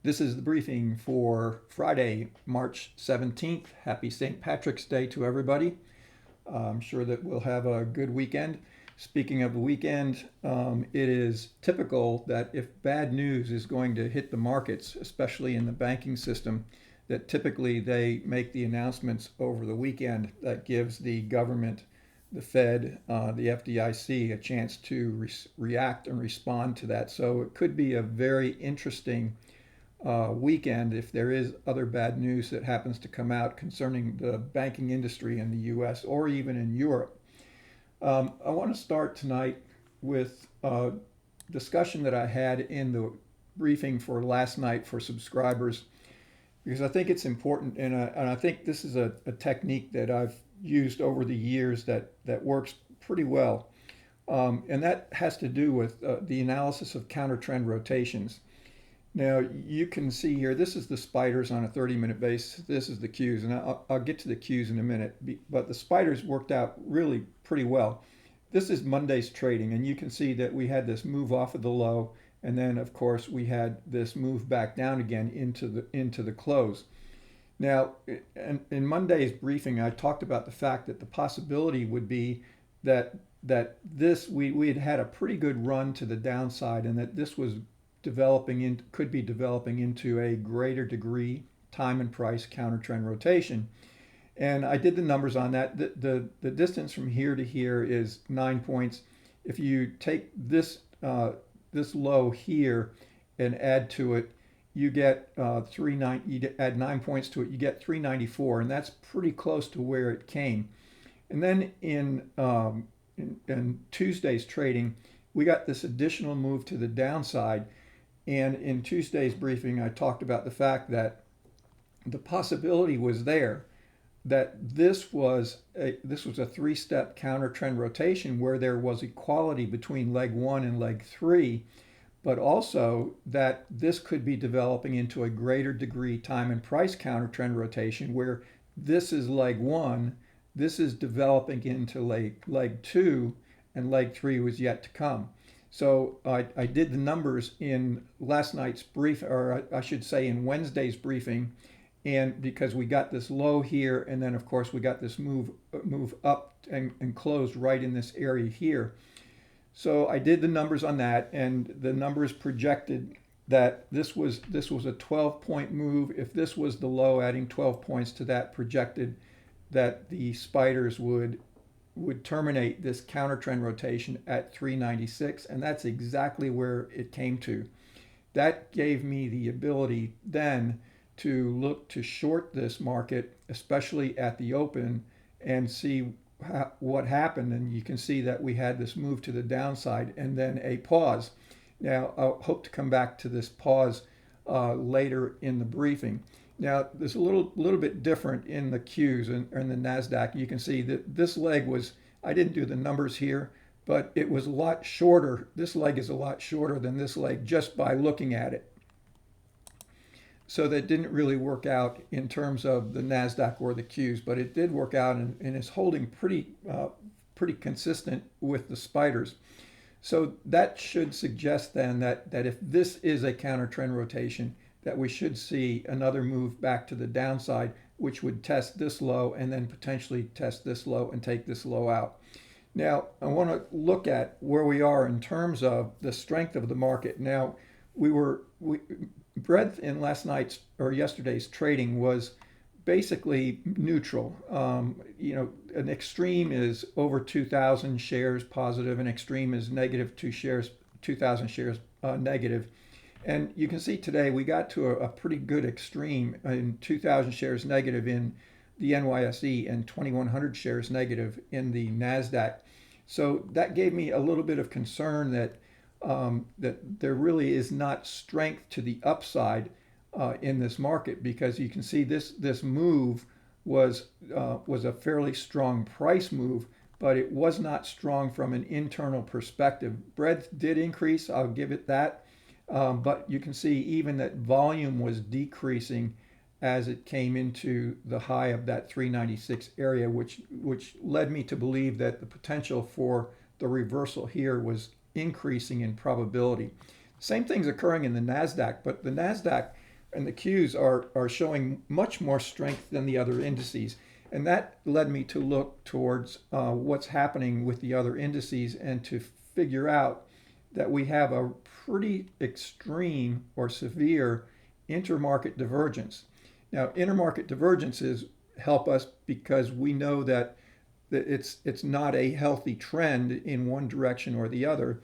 This is the briefing for Friday, March 17th. Happy St. Patrick's Day to everybody. I'm sure that we'll have a good weekend. Speaking of the weekend, it is typical that if bad news is going to hit the markets, especially in the banking system, that typically they make the announcements over the weekend that gives the government, the Fed, the FDIC, a chance to react and respond to that. So it could be a very interesting weekend if there is other bad news that happens to come out concerning the banking industry in the US or even in Europe. I want to start tonight with a discussion that I had in the briefing for last night for subscribers because I think it's important, and I think this is a technique that I've used over the years that works pretty well. And that has to do with the analysis of counter trend rotations. Now you can see here, this is the spiders on a 30-minute basis. This is the Qs, and I'll get to the Qs in a minute. But the spiders worked out really pretty well. This is Monday's trading, and you can see that we had this move off of the low, and then of course we had this move back down again into the close. Now, in Monday's briefing, I talked about the fact that the possibility would be that this we had had a pretty good run to the downside, and that this was could be developing into a greater degree time and price counter trend rotation. And I did the numbers on that. The distance from here to here is 9 points. If you take this low here and add to it, you get you add 9 points to it, you get 394, and that's pretty close to where it came. And then in Tuesday's trading, we got this additional move to the downside. And in Tuesday's briefing, I talked about the fact that the possibility was there that this was a three-step counter trend rotation where there was equality between leg one and leg three, but also that this could be developing into a greater degree time and price counter trend rotation where this is leg one, this is developing into leg two, and leg three was yet to come. So I did the numbers in last night's brief, or I should say in Wednesday's briefing, and because we got this low here, and then of course we got this move up and closed right in this area here. So I did the numbers on that, and the numbers projected that this was a 12-point move. If this was the low, adding 12 points to that projected that the spiders would terminate this counter trend rotation at 396, and that's exactly where it came to. That gave me the ability then to look to short this market, especially at the open, and see what happened. And you can see that we had this move to the downside and then a pause. Now, I'll hope to come back to this pause later in the briefing. Now, there's a little bit different in the Qs and the NASDAQ. You can see that this leg was, I didn't do the numbers here, but it was a lot shorter. This leg is a lot shorter than this leg just by looking at it. So that didn't really work out in terms of the NASDAQ or the Qs, but it did work out and is holding pretty consistent with the spiders. So that should suggest then that if this is a counter trend rotation, that we should see another move back to the downside, which would test this low and then potentially test this low and take this low out. Now, I want to look at where we are in terms of the strength of the market. Now, breadth in last night's or yesterday's trading was basically neutral. An extreme is over 2,000 shares positive, an extreme is negative 2,000 shares negative. And you can see today we got to a pretty good extreme in 2,000 shares negative in the NYSE and 2,100 shares negative in the NASDAQ. So that gave me a little bit of concern that there really is not strength to the upside in this market, because you can see this move was a fairly strong price move, but it was not strong from an internal perspective. Breadth did increase, I'll give it that. But you can see even that volume was decreasing as it came into the high of that 396 area, which led me to believe that the potential for the reversal here was increasing in probability. Same thing's occurring in the NASDAQ, but the NASDAQ and the Qs are showing much more strength than the other indices. And that led me to look towards what's happening with the other indices and to figure out that we have a pretty extreme or severe intermarket divergence. Now, intermarket divergences help us because we know that it's not a healthy trend in one direction or the other,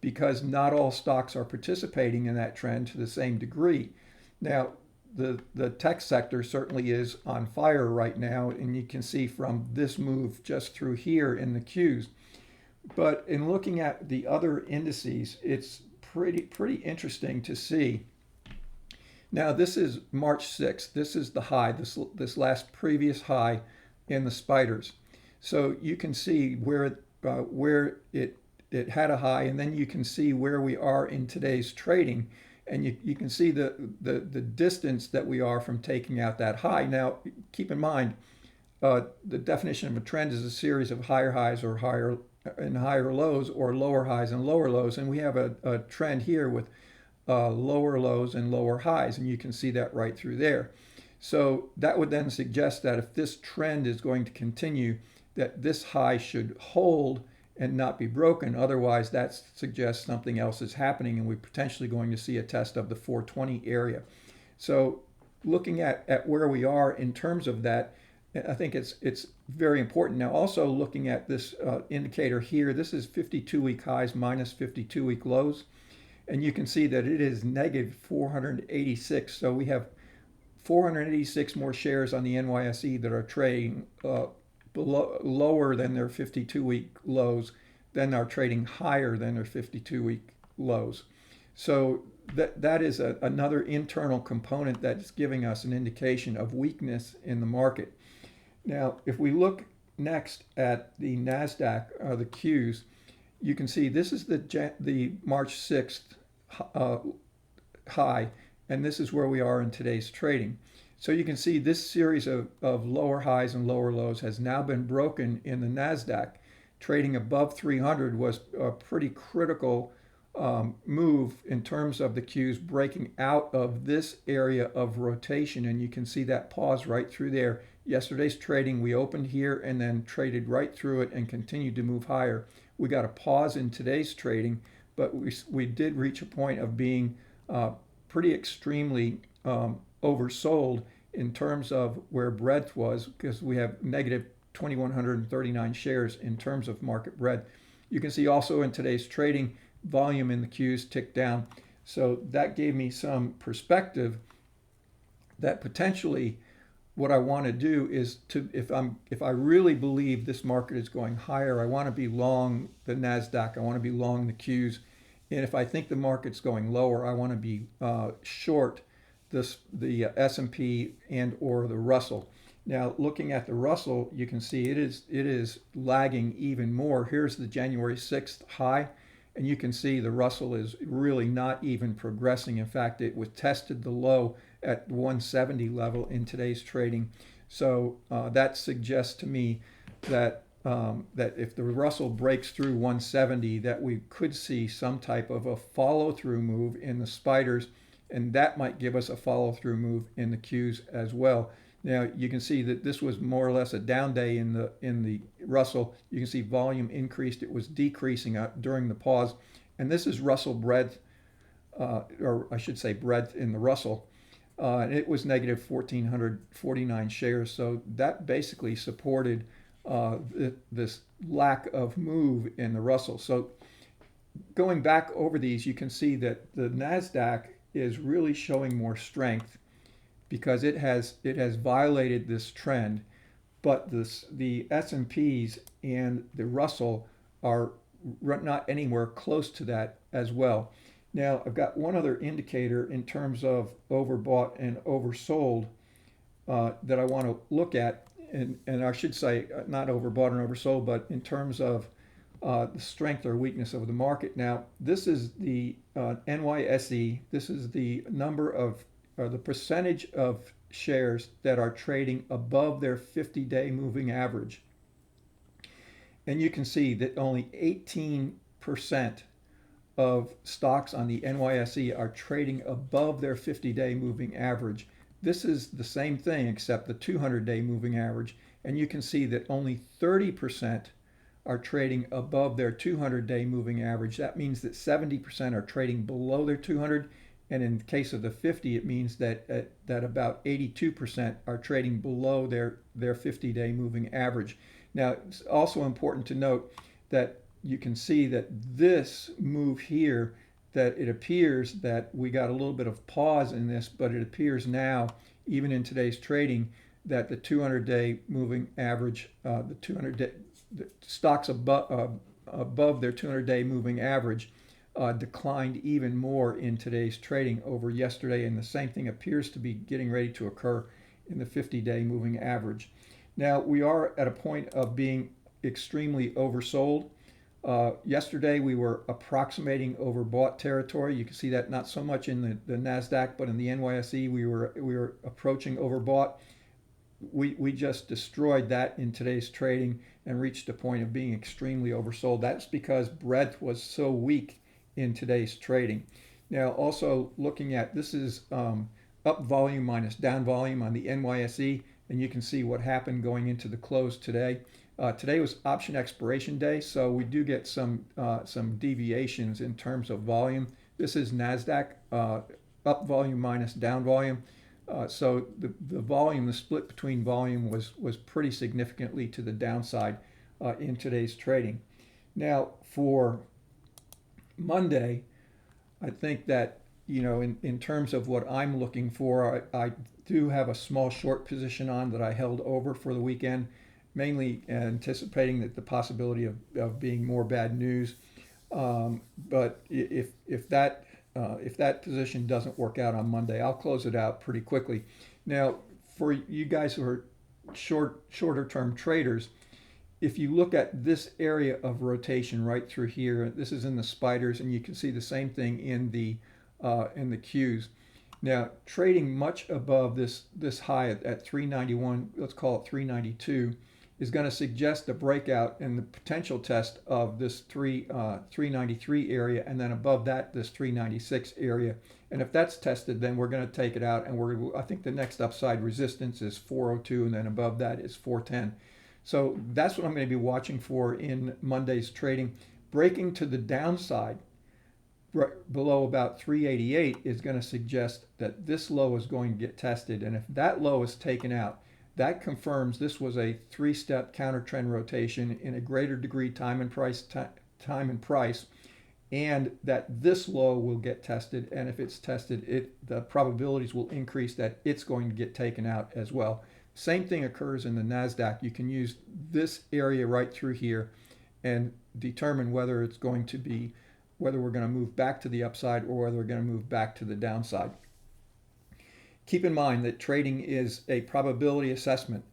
because not all stocks are participating in that trend to the same degree. Now, the tech sector certainly is on fire right now, and you can see from this move just through here in the Qs. But in looking at the other indices, it's pretty interesting to see. Now, this is March 6th. This is the high, this last previous high in the spiders. So you can see where it had a high, and then you can see where we are in today's trading, and you can see the distance that we are from taking out that high. Now, keep in mind, the definition of a trend is a series of higher highs or higher lows, or lower highs and lower lows, and we have a trend here with lower lows and lower highs, and you can see that right through there. So that would then suggest that if this trend is going to continue, that this high should hold and not be broken. Otherwise, that suggests something else is happening, and we're potentially going to see a test of the 420 area. So looking at where we are in terms of that, I think it's very important. Now, also looking at this indicator here, this is 52-week highs minus 52-week lows, and you can see that it is negative 486. So we have 486 more shares on the NYSE that are trading lower than their 52-week lows, then are trading higher than their 52-week lows. So that is another internal component that's giving us an indication of weakness in the market. Now, if we look next at the NASDAQ, the Qs, you can see this is the March 6th high, and this is where we are in today's trading. So you can see this series of lower highs and lower lows has now been broken in the NASDAQ. Trading above 300 was a pretty critical move in terms of the Qs breaking out of this area of rotation, and you can see that pause right through there. Yesterday's trading, we opened here and then traded right through it and continued to move higher. We got a pause in today's trading, but we did reach a point of being pretty extremely oversold in terms of where breadth was, because we have negative 2,139 shares in terms of market breadth. You can see also in today's trading, volume in the Qs ticked down. So that gave me some perspective that potentially what I want to do is to, if I really believe this market is going higher, I want to be long the NASDAQ, I want to be long the Qs. And if I think the market's going lower, I want to be short the S&P and or the Russell. Now, looking at the Russell, you can see it is lagging even more. Here's the January 6th high, and you can see the Russell is really not even progressing. In fact, it was tested the low at 170 level in today's trading. So that suggests to me that that if the Russell breaks through 170, that we could see some type of a follow-through move in the spiders, and that might give us a follow-through move in the Qs as well. Now you can see that this was more or less a down day in the Russell. You can see volume increased; it was decreasing during the pause, and this is Russell breadth, or I should say breadth in the Russell. And it was negative 1,449 shares. So that basically supported this lack of move in the Russell. So going back over these, you can see that the NASDAQ is really showing more strength because it has violated this trend, but the S&Ps and the Russell are not anywhere close to that as well. Now, I've got one other indicator in terms of overbought and oversold that I want to look at, and I should say not overbought and oversold, but in terms of the strength or weakness of the market. Now, this is the NYSE. This is the number of, or the percentage of shares that are trading above their 50-day moving average. And you can see that only 18% of stocks on the NYSE are trading above their 50-day moving average. This is the same thing except the 200-day moving average, and you can see that only 30% are trading above their 200-day moving average. That means that 70% are trading below their 200, and in the case of the 50, it means that about 82% are trading below their 50-day moving average. Now, it's also important to note that you can see that this move here, that it appears that we got a little bit of pause in this, but it appears now, even in today's trading, that the 200-day moving average, the 200-day the stocks above their 200-day moving average declined even more in today's trading over yesterday, and the same thing appears to be getting ready to occur in the 50-day moving average. Now, we are at a point of being extremely oversold. Yesterday, we were approximating overbought territory. You can see that not so much in the NASDAQ, but in the NYSE, we were approaching overbought. We just destroyed that in today's trading and reached a point of being extremely oversold. That's because breadth was so weak in today's trading. Now, also looking at this is up volume minus down volume on the NYSE, and you can see what happened going into the close today. Today was option expiration day, so we do get some deviations in terms of volume. This is NASDAQ, up volume minus down volume. So the volume, the split between volume was pretty significantly to the downside in today's trading. Now, for Monday, I think that, in terms of what I'm looking for, I do have a small short position on that I held over for the weekend, mainly anticipating that the possibility of being more bad news. But if that position doesn't work out on Monday, I'll close it out pretty quickly. Now, for you guys who are shorter term traders, if you look at this area of rotation right through here, this is in the spiders, and you can see the same thing in the Qs. Now, trading much above this high at 391, let's call it 392, is going to suggest a breakout and the potential test of this 393 area, and then above that, this 396 area. And if that's tested, then we're going to take it out, and I think the next upside resistance is 402, and then above that is 410. So that's what I'm going to be watching for in Monday's trading. Breaking to the downside below about 388 is going to suggest that this low is going to get tested, and if that low is taken out, that confirms this was a three-step counter-trend rotation in a greater degree time and price, and that this low will get tested, and if it's tested, the probabilities will increase that it's going to get taken out as well. Same thing occurs in the NASDAQ. You can use this area right through here and determine whether we're going to move back to the upside or whether we're going to move back to the downside. Keep in mind that trading is a probability assessment.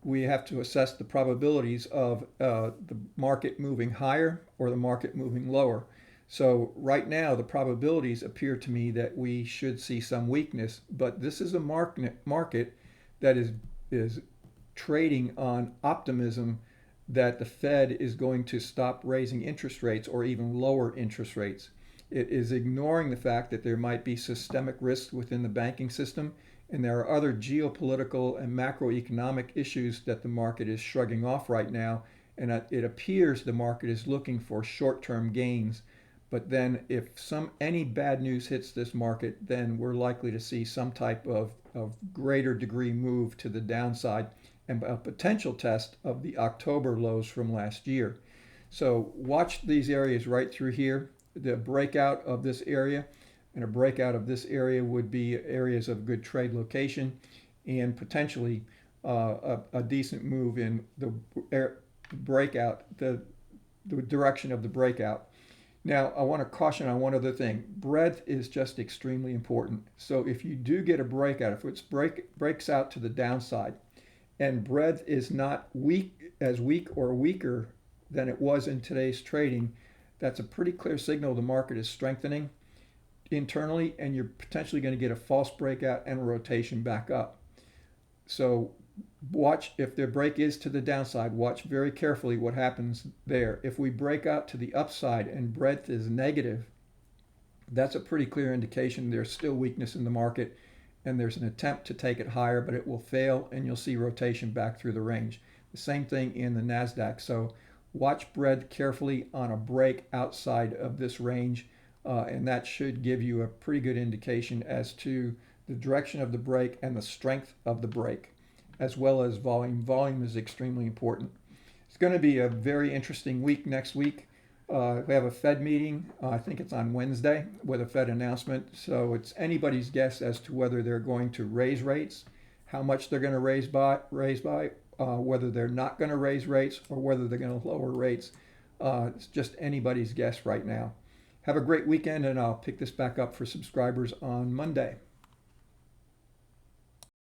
We have to assess the probabilities of the market moving higher or the market moving lower. So right now, the probabilities appear to me that we should see some weakness, but this is a market that is trading on optimism that the Fed is going to stop raising interest rates or even lower interest rates. It is ignoring the fact that there might be systemic risks within the banking system, and there are other geopolitical and macroeconomic issues that the market is shrugging off right now, and it appears the market is looking for short-term gains. But then if any bad news hits this market, then we're likely to see some type of greater degree move to the downside and a potential test of the October lows from last year. So watch these areas right through here. The breakout of this area and a breakout of this area would be areas of good trade location and potentially a decent move in the breakout, the direction of the breakout. Now, I want to caution on one other thing. Breadth is just extremely important. So if you do get a breakout, if it breaks out to the downside, and breadth is not as weak or weaker than it was in today's trading, that's a pretty clear signal the market is strengthening internally, and you're potentially going to get a false breakout and a rotation back up. So watch, if the break is to the downside, watch very carefully what happens there. If we break out to the upside and breadth is negative, That's a pretty clear indication there's still weakness in the market and there's an attempt to take it higher, but it will fail and you'll see rotation back through the range. The same thing in the NASDAQ. So watch bread carefully on a break outside of this range, and that should give you a pretty good indication as to the direction of the break and the strength of the break, as well as volume. Volume is extremely important. It's going to be a very interesting week next week. We have a Fed meeting. I think it's on Wednesday with a Fed announcement. So it's anybody's guess as to whether they're going to raise rates, how much they're going to raise by, whether they're not going to raise rates, or whether they're going to lower rates. It's just anybody's guess right now. Have a great weekend, and I'll pick this back up for subscribers on Monday.